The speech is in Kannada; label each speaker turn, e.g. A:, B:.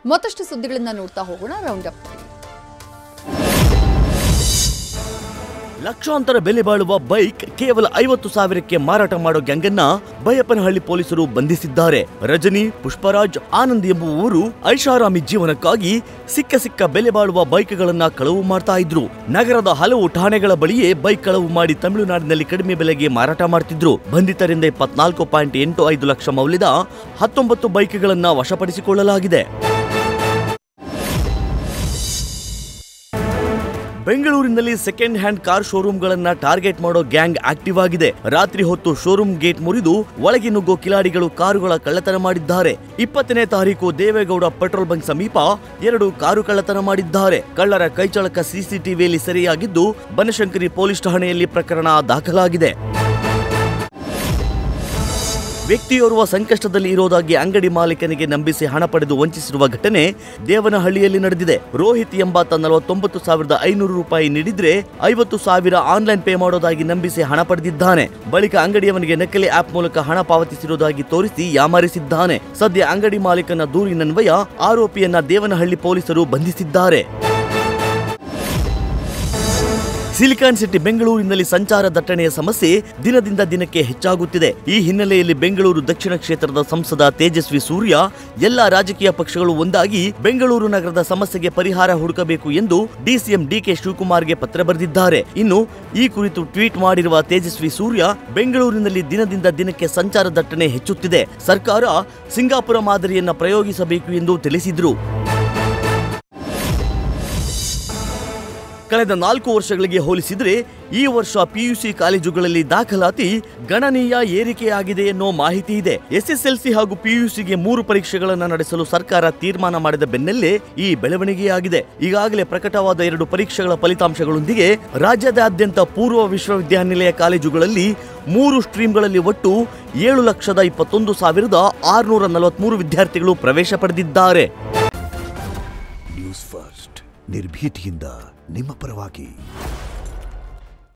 A: ಮತ್ತಷ್ಟು ಸುದ್ದಿಗಳನ್ನು ನೋಡ್ತಾ ಹೋಗೋಣ ರೌಂಡ್ ಅಪ್.
B: ಲಕ್ಷಾಂತರ ಬೆಲೆ ಬಾಳುವ ಬೈಕ್ ಕೇವಲ 50,000ಕ್ಕೆ ಮಾರಾಟ ಮಾಡೋ ಗ್ಯಾಂಗನ್ನ ಬೈಯಪ್ಪನಹಳ್ಳಿ ಪೊಲೀಸರು ಬಂಧಿಸಿದ್ದಾರೆ. ರಜನಿ, ಪುಷ್ಪರಾಜ್, ಆನಂದ್ ಎಂಬುವವರು ಐಷಾರಾಮಿ ಜೀವನಕ್ಕಾಗಿ ಸಿಕ್ಕ ಬೆಲೆ ಬಾಳುವ ಬೈಕ್ಗಳನ್ನ ಕಳವು ಮಾಡ್ತಾ ಇದ್ರು. ನಗರದ ಹಲವು ಠಾಣೆಗಳ ಬಳಿಯೇ ಬೈಕ್ ಕಳವು ಮಾಡಿ ತಮಿಳುನಾಡಿನಲ್ಲಿ ಕಡಿಮೆ ಬೆಲೆಗೆ ಮಾರಾಟ ಮಾಡ್ತಿದ್ರು. ಬಂಧಿತರಿಂದ 24.85 ಲಕ್ಷ ಮೌಲ್ಯದ 19 ಬೈಕ್ಗಳನ್ನ ವಶಪಡಿಸಿಕೊಳ್ಳಲಾಗಿದೆ. ಬೆಂಗಳೂರಿನಲ್ಲಿ ಸೆಕೆಂಡ್ ಹ್ಯಾಂಡ್ ಕಾರ್ ಶೋರೂಮ್ಗಳನ್ನ ಟಾರ್ಗೆಟ್ ಮಾಡೋ ಗ್ಯಾಂಗ್ ಆಕ್ಟಿವ್ ಆಗಿದೆ. ರಾತ್ರಿ ಹೊತ್ತು ಶೋರೂಮ್ ಗೇಟ್ ಮುರಿದು ಒಳಗೆ ನುಗ್ಗೋ ಕಿಲಾಡಿಗಳು ಕಾರುಗಳ ಕಳ್ಳತನ ಮಾಡಿದ್ದಾರೆ. 20ನೇ ತಾರೀಕು ದೇವೇಗೌಡ ಪೆಟ್ರೋಲ್ ಬಂಕ್ ಸಮೀಪ 2 ಕಾರು ಕಳ್ಳತನ ಮಾಡಿದ್ದಾರೆ. ಕಳ್ಳರ ಕೈಚಳಕ ಸಿಸಿಟಿವಿಯಲ್ಲಿ ಸೆರೆಯಾಗಿದ್ದು ಬನಶಂಕರಿ ಪೊಲೀಸ್ ಠಾಣೆಯಲ್ಲಿ ಪ್ರಕರಣ ದಾಖಲಾಗಿದೆ. ವ್ಯಕ್ತಿಯೋರ್ವ ಸಂಕಷ್ಟದಲ್ಲಿ ಇರೋದಾಗಿ ಅಂಗಡಿ ಮಾಲೀಕನಿಗೆ ನಂಬಿಸಿ ಹಣ ಪಡೆದು ವಂಚಿಸಿರುವ ಘಟನೆ ದೇವನಹಳ್ಳಿಯಲ್ಲಿ ನಡೆದಿದೆ. ರೋಹಿತ್ ಎಂಬಾತ 49,500 ರೂಪಾಯಿ ನೀಡಿದ್ರೆ 50,000 ಆನ್ಲೈನ್ ಪೇ ಮಾಡೋದಾಗಿ ನಂಬಿಸಿ ಹಣ ಪಡೆದಿದ್ದಾನೆ. ಬಳಿಕ ಅಂಗಡಿಯವನಿಗೆ ನಕಲಿ ಆಪ್ ಮೂಲಕ ಹಣ ಪಾವತಿಸಿರುವುದಾಗಿ ತೋರಿಸಿ ಯಾಮಾರಿಸಿದ್ದಾನೆ. ಸದ್ಯ ಅಂಗಡಿ ಮಾಲೀಕನ ದೂರಿನನ್ವಯ ಆರೋಪಿಯನ್ನ ದೇವನಹಳ್ಳಿ ಪೊಲೀಸರು ಬಂಧಿಸಿದ್ದಾರೆ. ಸಿಲಿಕಾನ್ ಸಿಟಿ ಬೆಂಗಳೂರಿನಲ್ಲಿ ಸಂಚಾರ ದಟ್ಟಣೆಯ ಸಮಸ್ಯೆ ದಿನದಿಂದ ದಿನಕ್ಕೆ ಹೆಚ್ಚಾಗುತ್ತಿದೆ. ಈ ಹಿನ್ನೆಲೆಯಲ್ಲಿ ಬೆಂಗಳೂರು ದಕ್ಷಿಣ ಕ್ಷೇತ್ರದ ಸಂಸದ ತೇಜಸ್ವಿ ಸೂರ್ಯ ಎಲ್ಲಾ ರಾಜಕೀಯ ಪಕ್ಷಗಳು ಒಂದಾಗಿ ಬೆಂಗಳೂರು ನಗರದ ಸಮಸ್ಯೆಗೆ ಪರಿಹಾರ ಹುಡುಕಬೇಕು ಎಂದು ಡಿಸಿಎಂ ಡಿಕೆ ಶಿವಕುಮಾರ್ಗೆ ಪತ್ರ ಬರೆದಿದ್ದಾರೆ. ಇನ್ನು ಈ ಕುರಿತು ಟ್ವೀಟ್ ಮಾಡಿರುವ ತೇಜಸ್ವಿ ಸೂರ್ಯ, ಬೆಂಗಳೂರಿನಲ್ಲಿ ದಿನದಿಂದ ದಿನಕ್ಕೆ ಸಂಚಾರ ದಟ್ಟಣೆ ಹೆಚ್ಚುತ್ತಿದೆ. ಸರ್ಕಾರ ಸಿಂಗಾಪುರ ಮಾದರಿಯನ್ನ ಪ್ರಯೋಗಿಸಬೇಕು ಎಂದು ತಿಳಿಸಿದರು. ಕಳೆದ 4 ವರ್ಷಗಳಿಗೆ ಹೋಲಿಸಿದರೆ ಈ ವರ್ಷ ಪಿಯುಸಿ ಕಾಲೇಜುಗಳಲ್ಲಿ ದಾಖಲಾತಿ ಗಣನೀಯ ಏರಿಕೆಯಾಗಿದೆ ಎನ್ನೋ ಮಾಹಿತಿ ಇದೆ. ಎಸ್ಎಸ್ಎಲ್ಸಿ ಹಾಗೂ ಪಿಯುಸಿಗೆ 3 ಪರೀಕ್ಷೆಗಳನ್ನು ನಡೆಸಲು ಸರ್ಕಾರ ತೀರ್ಮಾನ ಮಾಡಿದ ಬೆನ್ನಲ್ಲೇ ಈ ಬೆಳವಣಿಗೆಯಾಗಿದೆ. ಈಗಾಗಲೇ ಪ್ರಕಟವಾದ 2 ಪರೀಕ್ಷೆಗಳ ಫಲಿತಾಂಶಗಳೊಂದಿಗೆ ರಾಜ್ಯದಾದ್ಯಂತ ಪೂರ್ವ ವಿಶ್ವವಿದ್ಯಾನಿಲಯ ಕಾಲೇಜುಗಳಲ್ಲಿ 3 ಸ್ಟ್ರೀಮ್ಗಳಲ್ಲಿ ಒಟ್ಟು 7,21,643 ವಿದ್ಯಾರ್ಥಿಗಳು ಪ್ರವೇಶ ಪಡೆದಿದ್ದಾರೆ.
C: ನ್ಯೂಸ್ ಫಸ್ಟ್ ನಿರ್ಭೀತಿಯಿಂದ ನಿಮ್ಮ ಪರವಾಗಿ.